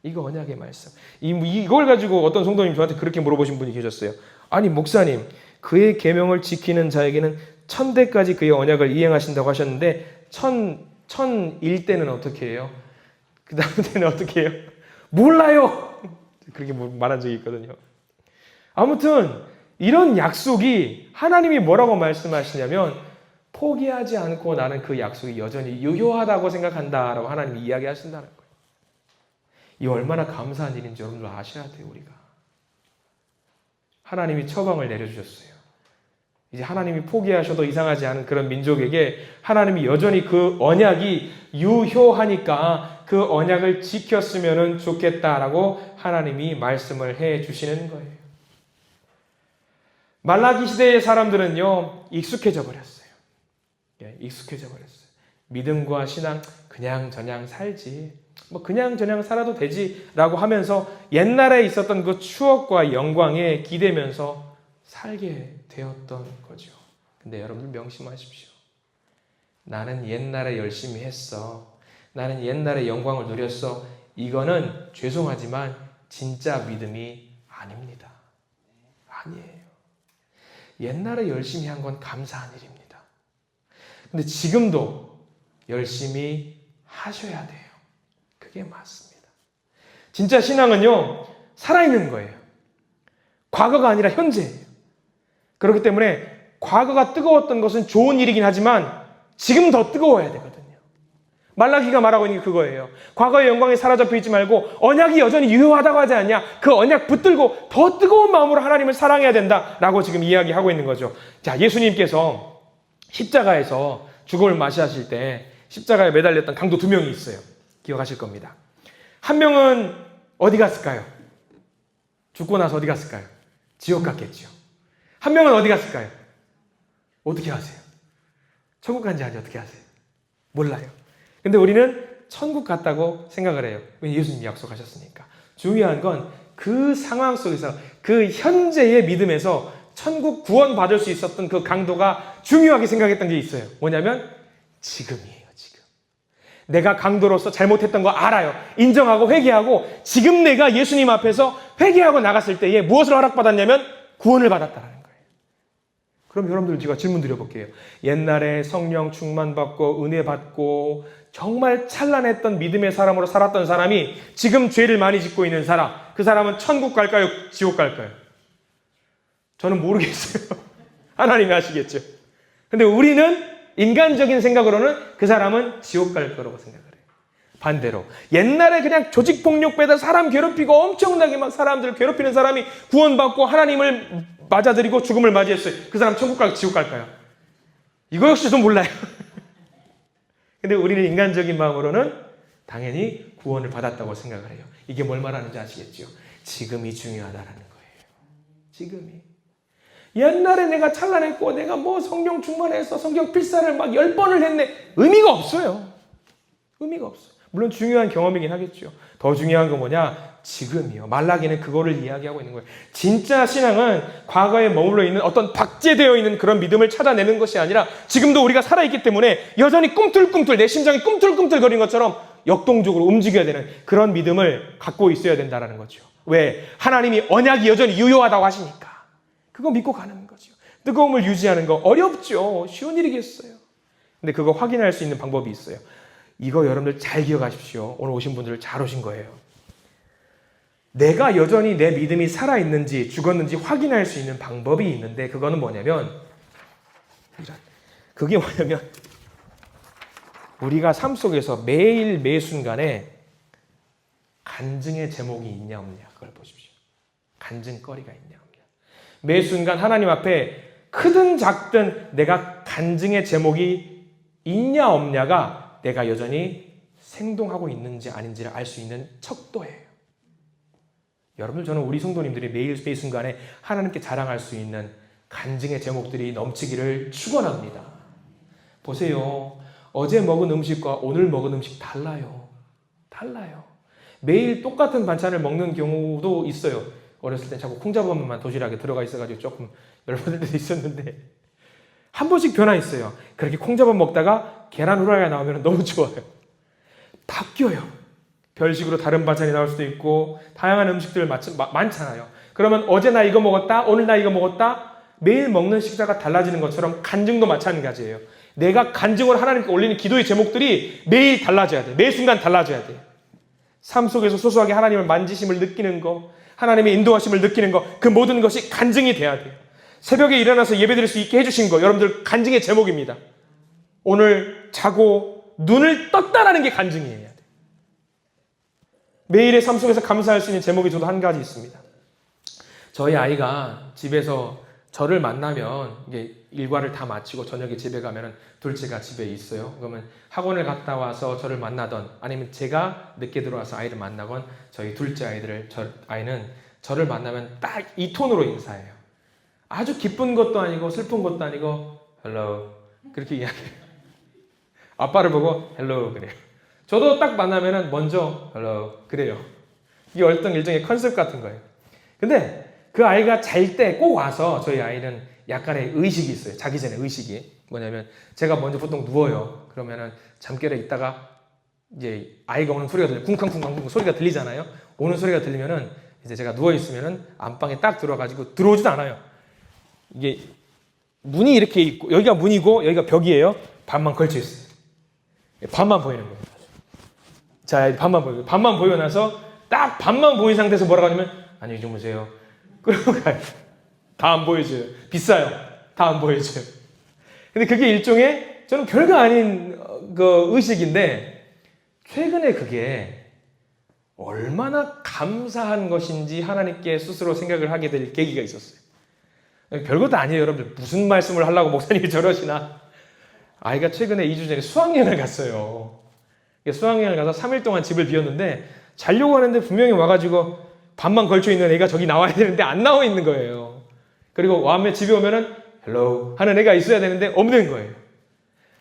[SPEAKER 1] 이거 언약의 말씀. 이걸 가지고 어떤 성도님 저한테 그렇게 물어보신 분이 계셨어요. 아니 목사님, 그의 계명을 지키는 자에게는 천대까지 그의 언약을 이행하신다고 하셨는데 1001대는 어떻게 해요? 그 다음 때는 어떻게 해요? 몰라요. 그렇게 말한 적이 있거든요. 아무튼 이런 약속이 하나님이 뭐라고 말씀하시냐면 포기하지 않고 나는 그 약속이 여전히 유효하다고 생각한다라고 하나님이 이야기하신다는 거예요. 이 얼마나 감사한 일인지 여러분들 아셔야 돼요. 우리가. 하나님이 처방을 내려주셨어요. 이제 하나님이 포기하셔도 이상하지 않은 그런 민족에게 하나님이 여전히 그 언약이 유효하니까 그 언약을 지켰으면 좋겠다라고 하나님이 말씀을 해 주시는 거예요. 말라기 시대의 사람들은요, 익숙해져 버렸어요. 익숙해져 버렸어요. 믿음과 신앙 그냥저냥 살지. 그냥저냥 살아도 되지라고 하면서 옛날에 있었던 그 추억과 영광에 기대면서 살게 되었던 거죠. 근데 여러분들 명심하십시오. 나는 옛날에 열심히 했어. 나는 옛날에 영광을 누렸어. 이거는 죄송하지만 진짜 믿음이 아닙니다. 아니에요. 옛날에 열심히 한 건 감사한 일입니다. 근데 지금도 열심히 하셔야 돼요. 그게 맞습니다. 진짜 신앙은요, 살아있는 거예요. 과거가 아니라 현재예요. 그렇기 때문에 과거가 뜨거웠던 것은 좋은 일이긴 하지만 지금 더 뜨거워야 되거든요. 말라기가 말하고 있는 게 그거예요. 과거의 영광이 사라져 있지 말고 언약이 여전히 유효하다고 하지 않냐? 그 언약 붙들고 더 뜨거운 마음으로 하나님을 사랑해야 된다라고 지금 이야기하고 있는 거죠. 자, 예수님께서 십자가에서 죽음을 맞이하실 때 십자가에 매달렸던 강도 2명이 있어요. 기억하실 겁니다. 한 명은 어디 갔을까요? 죽고 나서 어디 갔을까요? 지옥 갔겠죠. 한 명은 어디 갔을까요? 어떻게 아세요? 천국 간지 아니 어떻게 아세요? 몰라요. 근데 우리는 천국 갔다고 생각을 해요. 왜? 예수님이 약속하셨으니까. 중요한 건 그 상황 속에서 그 현재의 믿음에서 천국 구원 받을 수 있었던 그 강도가 중요하게 생각했던 게 있어요. 뭐냐면 지금이에요. 지금. 내가 강도로서 잘못했던 거 알아요. 인정하고 회개하고 지금 내가 예수님 앞에서 회개하고 나갔을 때에 무엇을 허락받았냐면 구원을 받았다라는 거예요. 그럼 여러분들 제가 질문 드려볼게요. 옛날에 성령 충만받고 은혜 받고 정말 찬란했던 믿음의 사람으로 살았던 사람이 지금 죄를 많이 짓고 있는 사람, 그 사람은 천국 갈까요? 지옥 갈까요? 저는 모르겠어요. 하나님이 아시겠죠. 근데 우리는 인간적인 생각으로는 그 사람은 지옥 갈 거라고 생각을 해요. 반대로 옛날에 그냥 조직폭력배다 사람 괴롭히고 엄청나게 막 사람들을 괴롭히는 사람이 구원받고 하나님을 맞아들이고 죽음을 맞이했어요. 그 사람 천국 갈까요? 지옥 갈까요? 이거 역시도 몰라요. 근데 우리는 인간적인 마음으로는 당연히 구원을 받았다고 생각을 해요. 이게 뭘 말하는지 아시겠죠? 지금이 중요하다라는 거예요. 지금이. 옛날에 내가 찬란했고 내가 뭐 성령 충만해서 성경 필사를 막 10번을 했네. 의미가 없어요. 의미가 없어요. 물론 중요한 경험이긴 하겠죠. 더 중요한 건 뭐냐? 지금이요. 말라기는 그거를 이야기하고 있는 거예요. 진짜 신앙은 과거에 머물러 있는 어떤 박제되어 있는 그런 믿음을 찾아내는 것이 아니라 지금도 우리가 살아있기 때문에 여전히 꿈틀꿈틀 내 심장이 꿈틀꿈틀 거리는 것처럼 역동적으로 움직여야 되는 그런 믿음을 갖고 있어야 된다는 거죠. 왜? 하나님이 언약이 여전히 유효하다고 하시니까. 그거 믿고 가는 거죠. 뜨거움을 유지하는 거 어렵죠. 쉬운 일이겠어요. 근데 그거 확인할 수 있는 방법이 있어요. 이거 여러분들 잘 기억하십시오. 오늘 오신 분들 잘 오신 거예요. 내가 여전히 내 믿음이 살아있는지 죽었는지 확인할 수 있는 방법이 있는데 그거는 뭐냐면 그게 뭐냐면 우리가 삶 속에서 매일 매 순간에 간증의 제목이 있냐 없냐 그걸 보십시오. 간증거리가 있냐 없냐. 매 순간 하나님 앞에 크든 작든 내가 간증의 제목이 있냐 없냐가 내가 여전히 생동하고 있는지 아닌지를 알 수 있는 척도예요. 여러분들 저는 우리 성도님들이 매일 매 순간에 하나님께 자랑할 수 있는 간증의 제목들이 넘치기를 축원합니다. 보세요. 어제 먹은 음식과 오늘 먹은 음식 달라요. 달라요. 매일 똑같은 반찬을 먹는 경우도 있어요. 어렸을 때 자꾸 콩자반만 도시락에 들어가 있어가지고 조금 열받을 때도 있었는데 한 번씩 변화 있어요. 그렇게 콩자반 먹다가 계란 후라이가 나오면 너무 좋아요. 바뀌어요. 별식으로 다른 반찬이 나올 수도 있고 다양한 음식들 많잖아요. 그러면 어제 나 이거 먹었다, 오늘 나 이거 먹었다, 매일 먹는 식사가 달라지는 것처럼 간증도 마찬가지예요. 내가 간증을 하나님께 올리는 기도의 제목들이 매일 달라져야 돼. 매 순간 달라져야 돼. 삶 속에서 소소하게 하나님을 만지심을 느끼는 거, 하나님의 인도하심을 느끼는 거, 그 모든 것이 간증이 돼야 돼요. 새벽에 일어나서 예배드릴 수 있게 해주신 거, 여러분들 간증의 제목입니다. 오늘 자고 눈을 떴다라는 게 간증이에요. 매일의 삶 속에서 감사할 수 있는 제목이 저도 한 가지 있습니다. 저희 아이가 집에서 저를 만나면 이게 일과를 다 마치고 저녁에 집에 가면은 둘째가 집에 있어요. 그러면 학원을 갔다 와서 저를 만나던 아니면 제가 늦게 들어와서 아이를 만나건 저희 둘째 아이는 저를 만나면 딱 이 톤으로 인사해요. 아주 기쁜 것도 아니고 슬픈 것도 아니고 hello 그렇게 이야기해요. 아빠를 보고 hello 그래요. 저도 딱 만나면은 먼저 hello 그래요. 이게 어떤 일종의 컨셉 같은 거예요. 근데 그 아이가 잘 때 꼭 와서 저희 아이는 약간의 의식이 있어요. 자기 전에 의식이 뭐냐면 제가 먼저 보통 누워요. 그러면은 잠결에 있다가 이제 아이가 오는 소리가 들려 쿵쾅쿵쾅쿵 소리가 들리잖아요. 오는 소리가 들리면은 이제 제가 누워 있으면은 안방에 딱 들어가지고 들어오지도 않아요. 이게 문이 이렇게 있고 여기가 문이고 여기가 벽이에요. 반만 걸쳐 있어요. 반만 보이는 거예요. 자, 반만 보이고 반만 보이고 나서 딱 반만 보인 상태에서 뭐라고 하냐면 안녕히 주무세요. 그러고 가요. 다 안 보여줘요. 비싸요. 다 안 보여줘요. 근데 그게 일종의 저는 별거 아닌 그 의식인데 최근에 그게 얼마나 감사한 것인지 하나님께 스스로 생각을 하게 될 계기가 있었어요. 별것도 아니에요, 여러분들. 무슨 말씀을 하려고 목사님이 저러시나. 아이가 최근에 2주 전에 수학여행을 갔어요. 수학여행을 가서 3일 동안 집을 비웠는데 자려고 하는데 분명히 와가지고 반만 걸쳐있는 애가 저기 나와야 되는데 안 나와 있는 거예요. 그리고 와면 집에 오면은 헬로 하는 애가 있어야 되는데 없는 거예요.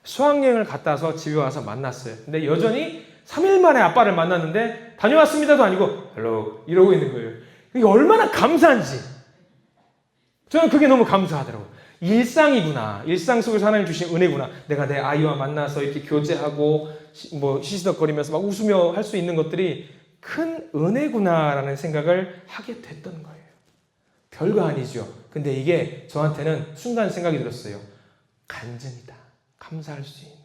[SPEAKER 1] 수학여행을 갔다 와서 집에 와서 만났어요. 근데 여전히 3일 만에 아빠를 만났는데 다녀왔습니다도 아니고 헬로 이러고 있는 거예요. 이게 얼마나 감사한지 저는 그게 너무 감사하더라고요. 일상이구나. 일상 속에서 하나님 주신 은혜구나. 내가 내 아이와 만나서 이렇게 교제하고 뭐 시시덕거리면서 막 웃으며 할 수 있는 것들이 큰 은혜구나라는 생각을 하게 됐던 거예요. 별거 아니죠. 근데 이게 저한테는 순간 생각이 들었어요. 간증이다. 감사할 수 있는.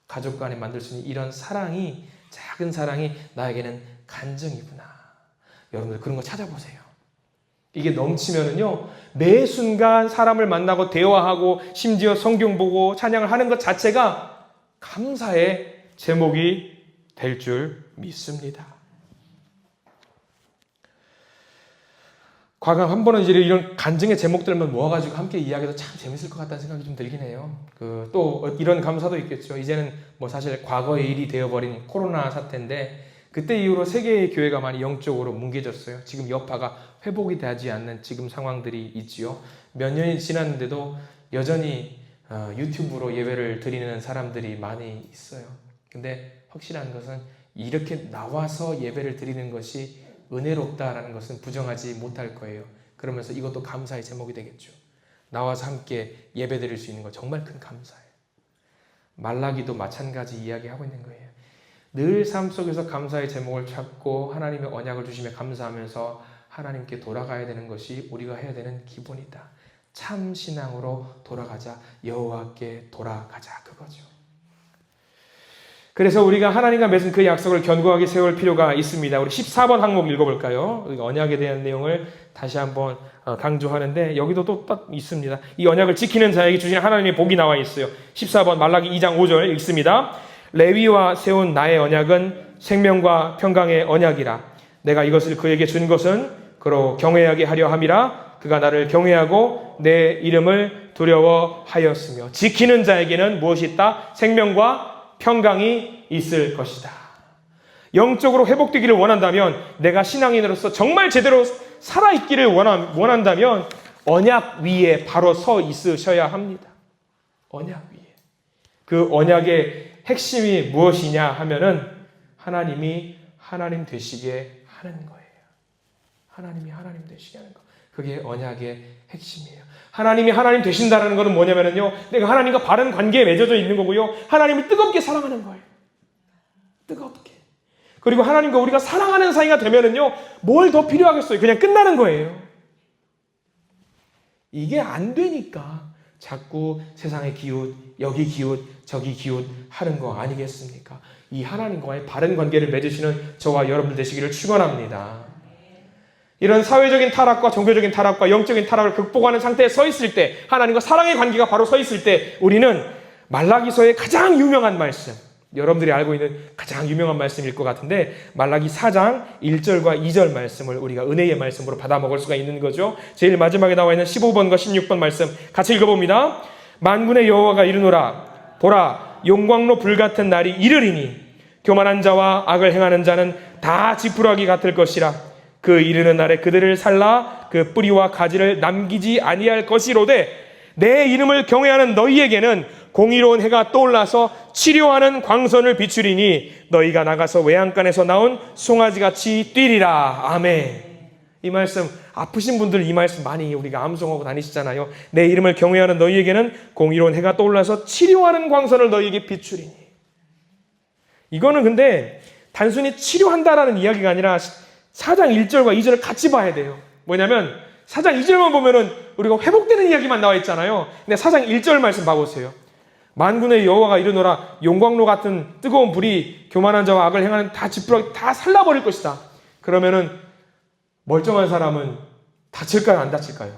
[SPEAKER 1] 가족 간에 만들 수 있는 이런 사랑이, 작은 사랑이 나에게는 간증이구나. 여러분들 그런 거 찾아보세요. 이게 넘치면은요, 매 순간 사람을 만나고 대화하고 심지어 성경 보고 찬양을 하는 것 자체가 감사의 제목이 될 줄 믿습니다. 과거 한 번은 이제 이런 간증의 제목들만 모아가지고 함께 이야기해도 참 재밌을 것 같다는 생각이 좀 들긴 해요. 또 이런 감사도 있겠죠. 이제는 뭐 사실 과거의 일이 되어버린 코로나 사태인데 그때 이후로 세계의 교회가 많이 영적으로 뭉개졌어요. 지금 여파가 회복이 되지 않는 지금 상황들이 있지요. 몇 년이 지났는데도 여전히 유튜브로 예배를 드리는 사람들이 많이 있어요. 근데 확실한 것은 이렇게 나와서 예배를 드리는 것이 은혜롭다라는 것은 부정하지 못할 거예요. 그러면서 이것도 감사의 제목이 되겠죠. 나와서 함께 예배 드릴 수 있는 거 정말 큰 감사예요. 말라기도 마찬가지 이야기하고 있는 거예요. 늘 삶 속에서 감사의 제목을 찾고 하나님의 언약을 주시며 감사하면서 하나님께 돌아가야 되는 것이 우리가 해야 되는 기본이다. 참 신앙으로 돌아가자. 여호와께 돌아가자. 그거죠. 그래서 우리가 하나님과 맺은 그 약속을 견고하게 세울 필요가 있습니다. 우리 14번 항목 읽어볼까요? 언약에 대한 내용을 다시 한번 강조하는데 여기도 또 딱 있습니다. 이 언약을 지키는 자에게 주신 하나님의 복이 나와 있어요. 14번 말라기 2장 5절 읽습니다. 레위와 세운 나의 언약은 생명과 평강의 언약이라. 내가 이것을 그에게 준 것은 그로 경외하게 하려 함이라. 그가 나를 경외하고 내 이름을 두려워하였으며. 지키는 자에게는 무엇이 있다? 생명과 평강이 있을 것이다. 영적으로 회복되기를 원한다면, 내가 신앙인으로서 정말 제대로 살아있기를 원한다면 언약 위에 바로 서 있으셔야 합니다. 언약 위에. 그 언약의 핵심이 무엇이냐 하면은 하나님이 하나님 되시게 하는 거예요. 하나님이 하나님 되시게 하는 거. 그게 언약의 핵심이에요. 하나님이 하나님 되신다는 것은 뭐냐면요, 내가 하나님과 바른 관계에 맺어져 있는 거고요, 하나님을 뜨겁게 사랑하는 거예요. 뜨겁게. 그리고 하나님과 우리가 사랑하는 사이가 되면은요, 뭘 더 필요하겠어요? 그냥 끝나는 거예요. 이게 안 되니까 자꾸 세상의 기웃, 여기 기웃, 저기 기웃 하는 거 아니겠습니까? 이 하나님과의 바른 관계를 맺으시는 저와 여러분 되시기를 축원합니다. 이런 사회적인 타락과 종교적인 타락과 영적인 타락을 극복하는 상태에 서 있을 때, 하나님과 사랑의 관계가 바로 서 있을 때, 우리는 말라기서의 가장 유명한 말씀, 여러분들이 알고 있는 가장 유명한 말씀일 것 같은데, 말라기 4장 1절과 2절 말씀을 우리가 은혜의 말씀으로 받아 먹을 수가 있는 거죠. 제일 마지막에 나와 있는 15번과 16번 말씀 같이 읽어봅니다. 만군의 여호와가 이르노라. 보라, 용광로 불같은 날이 이르리니 교만한 자와 악을 행하는 자는 다 지푸라기 같을 것이라. 그 이르는 날에 그들을 살라 그 뿌리와 가지를 남기지 아니할 것이로되, 내 이름을 경외하는 너희에게는 공의로운 해가 떠올라서 치료하는 광선을 비추리니 너희가 나가서 외양간에서 나온 송아지같이 뛰리라. 아멘. 이 말씀, 아프신 분들 이 말씀 많이 우리가 암송하고 다니시잖아요. 내 이름을 경외하는 너희에게는 공의로운 해가 떠올라서 치료하는 광선을 너희에게 비추리니. 이거는 근데 단순히 치료한다라는 이야기가 아니라 4장 1절과 2절을 같이 봐야 돼요. 뭐냐면 4장 2절만 보면은 우리가 회복되는 이야기만 나와 있잖아요. 근데 4장 1절 말씀 봐보세요. 만군의 여호와가 이르노라. 용광로 같은 뜨거운 불이 교만한 자와 악을 행하는 다 지푸라기 다 살라버릴 것이다. 그러면은 멀쩡한 사람은 다칠까요? 안 다칠까요?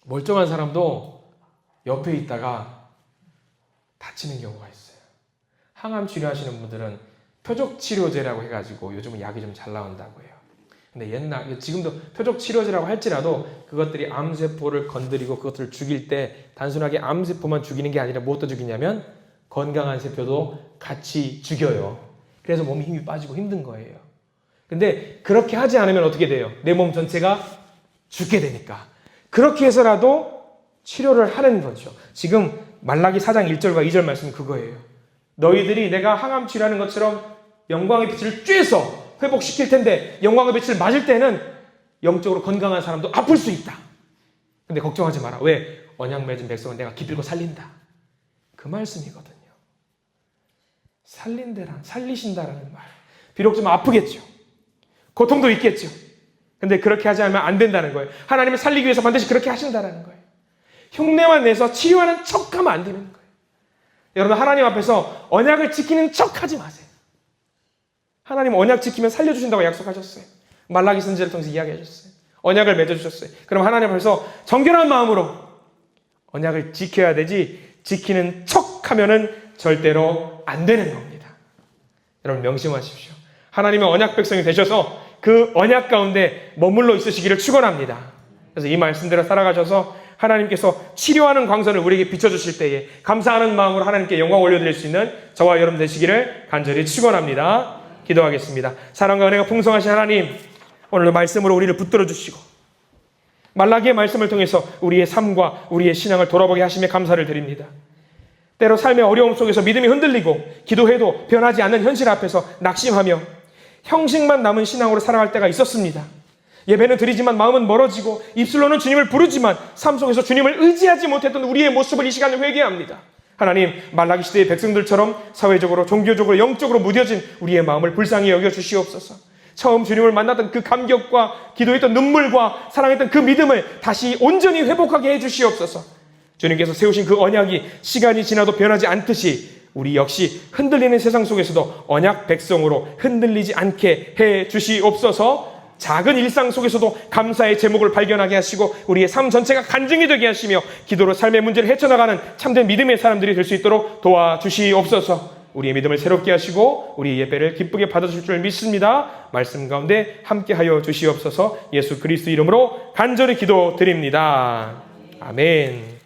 [SPEAKER 1] 멀쩡한 사람도 옆에 있다가 다치는 경우가 있어요. 항암 치료하시는 분들은 표적 치료제라고 해가지고 요즘은 약이 좀 잘 나온다고 해요. 근데 지금도 표적 치료제라고 할지라도 그것들이 암세포를 건드리고 그것들을 죽일 때 단순하게 암세포만 죽이는 게 아니라 무엇도 죽이냐면 건강한 세포도 같이 죽여요. 그래서 몸에 힘이 빠지고 힘든 거예요. 근데 그렇게 하지 않으면 어떻게 돼요? 내 몸 전체가 죽게 되니까. 그렇게 해서라도 치료를 하는 거죠. 지금 말라기 4장 1절과 2절 말씀은 그거예요. 너희들이 내가 항암 치료하는 것처럼 영광의 빛을 쬐서 회복시킬 텐데, 영광의 빛을 맞을 때는 영적으로 건강한 사람도 아플 수 있다. 근데 걱정하지 마라. 왜? 언약 맺은 백성은 내가 기필코 살린다. 그 말씀이거든요. 살리신다라는 말. 비록 좀 아프겠죠. 고통도 있겠죠. 근데 그렇게 하지 않으면 안 된다는 거예요. 하나님을 살리기 위해서 반드시 그렇게 하신다는 거예요. 흉내만 내서 치유하는 척하면 안 되는 거예요. 여러분, 하나님 앞에서 언약을 지키는 척하지 마세요. 하나님 언약 지키면 살려주신다고 약속하셨어요. 말라기 선지자를 통해서 이야기하셨어요. 언약을 맺어주셨어요. 그럼 하나님 앞에서 정결한 마음으로 언약을 지켜야 되지, 지키는 척하면은 절대로 안 되는 겁니다. 여러분 명심하십시오. 하나님의 언약 백성이 되셔서 그 언약 가운데 머물러 있으시기를 축원합니다. 그래서 이 말씀대로 살아가셔서 하나님께서 치료하는 광선을 우리에게 비춰주실 때에 감사하는 마음으로 하나님께 영광 올려드릴 수 있는 저와 여러분 되시기를 간절히 축원합니다. 기도하겠습니다. 사랑과 은혜가 풍성하신 하나님, 오늘도 말씀으로 우리를 붙들어 주시고 말라기의 말씀을 통해서 우리의 삶과 우리의 신앙을 돌아보게 하심에 감사를 드립니다. 때로 삶의 어려움 속에서 믿음이 흔들리고 기도해도 변하지 않는 현실 앞에서 낙심하며 형식만 남은 신앙으로 살아갈 때가 있었습니다. 예배는 드리지만 마음은 멀어지고 입술로는 주님을 부르지만 삶 속에서 주님을 의지하지 못했던 우리의 모습을 이 시간에 회개합니다. 하나님, 말라기 시대의 백성들처럼 사회적으로, 종교적으로, 영적으로 무뎌진 우리의 마음을 불쌍히 여겨주시옵소서. 처음 주님을 만났던 그 감격과 기도했던 눈물과 사랑했던 그 믿음을 다시 온전히 회복하게 해주시옵소서. 주님께서 세우신 그 언약이 시간이 지나도 변하지 않듯이 우리 역시 흔들리는 세상 속에서도 언약 백성으로 흔들리지 않게 해주시옵소서. 작은 일상 속에서도 감사의 제목을 발견하게 하시고 우리의 삶 전체가 간증이 되게 하시며 기도로 삶의 문제를 헤쳐나가는 참된 믿음의 사람들이 될 수 있도록 도와주시옵소서. 우리의 믿음을 새롭게 하시고 우리의 예배를 기쁘게 받아주실 줄 믿습니다. 말씀 가운데 함께하여 주시옵소서. 예수 그리스도 이름으로 간절히 기도드립니다. 아멘.